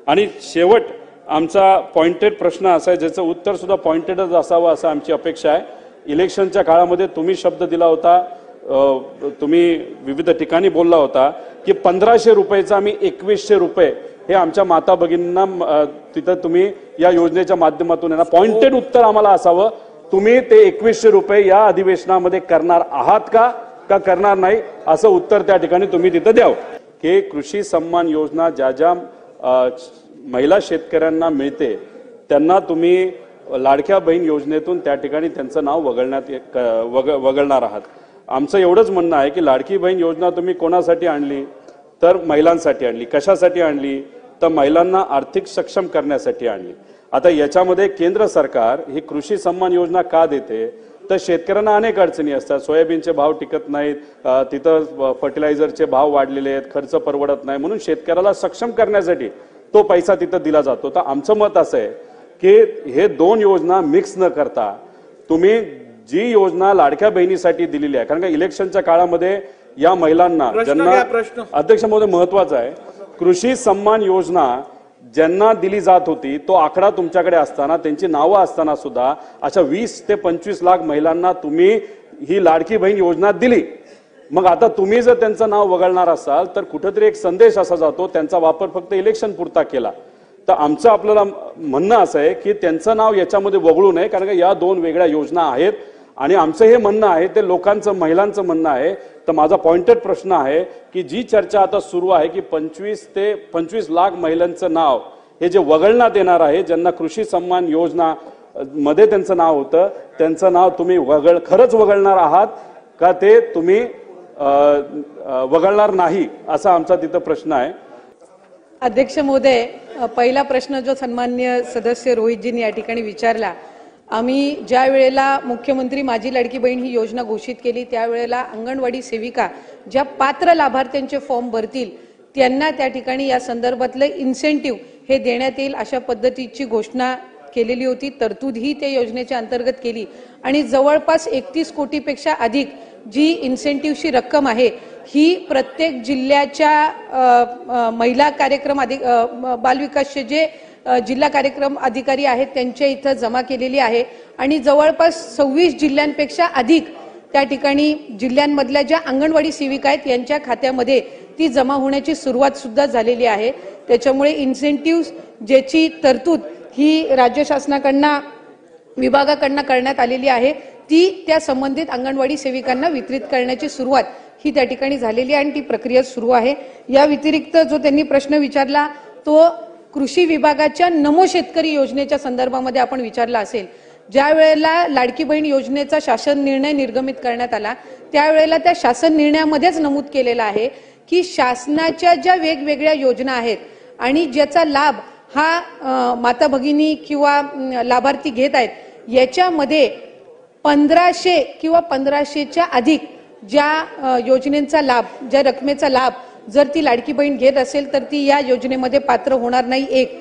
आणि शेवट आमचा पॉइंटेड प्रश्न असा आहे ज्याचं उत्तर सुद्धा पॉइंटेडच असावं असं आमची अपेक्षा आहे। इलेक्शनच्या काळामध्ये तुम्ही शब्द दिला होता, तुम्ही विविध ठिकाणी बोलला होता की 1500 रुपयाचा आम्ही 2100 रुपये हे आमच्या माता भगिनींना तिथं तुम्ही या योजनेच्या माध्यमातून आहे ना पॉइंटेड उत्तर आम्हाला असावं, तुम्ही ते 2100 रुपये या अधिवेशनामध्ये करणार आहात का करणार नाही असं उत्तर त्या ठिकाणी तुम्ही तिथं द्यावं। की कृषी सन्मान योजना ज्या ज्या महिला शेतकऱ्यांना मिळते त्यांना तुम्ही लाडक्या बहीण योजनेतून त्या ठिकाणी त्यांचं नाव वगळणार आहात। आमचं एवढंच म्हणणं आहे की लाडकी बहीण योजना तुम्ही कोणासाठी आणली तर महिलांसाठी आणली। कशासाठी आणली तर महिलांना आर्थिक सक्षम करण्यासाठी आणली। आता याच्यामध्ये केंद्र सरकार ही कृषी सन्मान योजना का देते तर शेतकऱ्यांना अनेक अडचणी असतात, सोयाबीनचे भाव टिकत नाहीत, तिथं फर्टिलायझरचे भाव वाढलेले आहेत, खर्च परवडत नाही, म्हणून शेतकऱ्याला सक्षम करण्यासाठी तो पैसा तिथं दिला जातो। तर आमचं मत असं आहे की हे दोन योजना मिक्स न करता तुम्ही जी योजना लाडक्या बहिणीसाठी दिलेली आहे, कारण का इलेक्शनच्या काळामध्ये या महिलांना ज्यांना अध्यक्ष महोदय महत्वाचा आहे कृषी सन्मान योजना ज्यांना दिली जात होती तो आकडा तुमच्याकडे असताना त्यांची नावं असताना सुद्धा अशा 20 ते 25 लाख महिलांना तुम्ही ही लाडकी बहीण योजना दिली। मग आता तुम्ही जर त्यांचं नाव वगळणार असाल तर कुठेतरी एक संदेश असा जातो त्यांचा वापर फक्त इलेक्शन पुरता केला। तर आमचं आपल्याला म्हणणं असं आहे की त्यांचं नाव याच्यामध्ये वगळू नये, कारण का या दोन वेगळ्या योजना आहेत आणि आमचं हे म्हणणं आहे ते लोकांचं महिलांचं म्हणणं आहे। तर माझा पॉइंटेड प्रश्न आहे की जी चर्चा आता सुरू आहे की 25 ते 25 लाख महिलांचं नाव हे जे वगळण्यात येणार आहे, ज्यांना कृषी सन्मान योजना मध्ये त्यांचं नाव होतं त्यांचं नाव तुम्ही खरंच वगळणार आहात का ते तुम्ही वगळणार नाही असा आमचा तिथं प्रश्न आहे। अध्यक्ष महोदय, पहिला प्रश्न जो सन्माननीय सदस्य रोहितजींनी या ठिकाणी विचारला, आम्ही ज्या वेळेला मुख्यमंत्री माझी लाडकी बहीण ही योजना घोषित केली त्यावेळेला अंगणवाडी सेविका ज्या पात्र लाभार्थ्यांचे फॉर्म भरतील त्यांना त्या ठिकाणी या संदर्भातले इन्सेंटिव्ह हे देण्यात येईल अशा पद्धतीची घोषणा केलेली होती। तरतूद ही त्या योजनेच्या अंतर्गत केली आणि जवळपास 31 कोटीपेक्षा अधिक जी इन्सेंटिव्हची रक्कम आहे ही प्रत्येक जिल्ह्याच्या महिला कार्यक्रम बालविकासचे जे जिल्हा कार्यक्रम अधिकारी आहेत त्यांच्या इथं जमा केलेली आहे आणि जवळपास 26 जिल्ह्यांपेक्षा अधिक त्या ठिकाणी जिल्ह्यांमधल्या ज्या अंगणवाडी सेविका आहेत यांच्या खात्यामध्ये ती जमा होण्याची सुरुवात सुद्धा झालेली आहे। त्याच्यामुळे इन्सेंटिव्ह ज्याची तरतूद ही राज्य शासनाकडनं विभागाकडनं करण्यात आलेली आहे ती त्या संबंधित अंगणवाडी सेविकांना वितरित करण्याची सुरुवात ही त्या ठिकाणी झालेली आहे आणि ती प्रक्रिया सुरू आहे। या व्यतिरिक्त जो त्यांनी प्रश्न विचारला तो कृषी विभागाच्या नमो शेतकरी योजनेच्या संदर्भामध्ये आपण विचारला असेल। ज्या वेळेला लाडकी बहीण योजनेचा शासन निर्णय निर्गमित करण्यात आला त्यावेळेला त्या शासन निर्णयामध्येच नमूद केलेलं आहे की शासनाच्या ज्या वेगवेगळ्या योजना आहेत आणि ज्याचा लाभ हा माता भगिनी किंवा लाभार्थी घेत आहेत याच्यामध्ये 1500 किंवा 1500च्या अधिक ज्या योजनेचा लाभ ज्या रकमेचा लाभ जर ती लाडकी बहीण घेत असेल तर ती या योजनेमध्ये पात्र होणार नाही। एक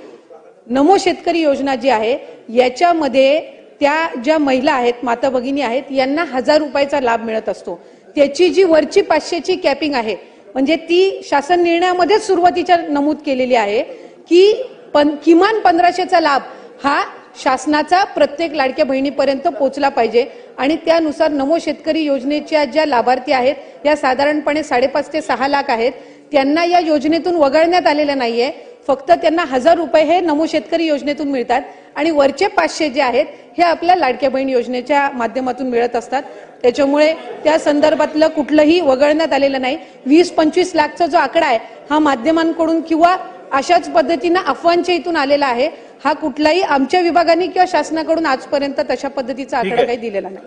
नमो शेतकरी योजना जी आहे याच्यामध्ये त्या ज्या महिला आहेत माता भगिनी आहेत यांना 1000 रुपयाचा लाभ मिळत असतो। त्याची जी वरची 500ची कॅपिंग आहे म्हणजे ती शासन निर्णयामध्ये सुरुवातीच्या नमूद केलेली आहे की किमान 1500चा लाभ हा शासनाचा प्रत्येक लाडक्या बहिणीपर्यंत पोहोचला पाहिजे आणि त्यानुसार नमो शेतकरी योजनेच्या ज्या लाभार्थी आहेत या साधारणपणे 5.5 ते 6 लाख आहेत। त्यांना या योजनेतून वगळण्यात आलेलं नाहीये, फक्त त्यांना 1000 रुपये हे नमो शेतकरी योजनेतून मिळतात आणि वरचे 500 जे आहेत हे आपल्या लाडक्या बहीण योजनेच्या माध्यमातून मिळत असतात। त्याच्यामुळे त्या संदर्भातलं कुठलंही वगळण्यात आलेलं नाही। 20-25 लाखचा जो आकडा आहे हा माध्यमांकडून किंवा अशाच पद्धतीने अफवांच्या इथून आलेला आहे। हा कुठलाही आमच्या विभागाने किंवा शासनाकडून आजपर्यंत तशा पद्धतीचा आकडा काही दिलेला नाही।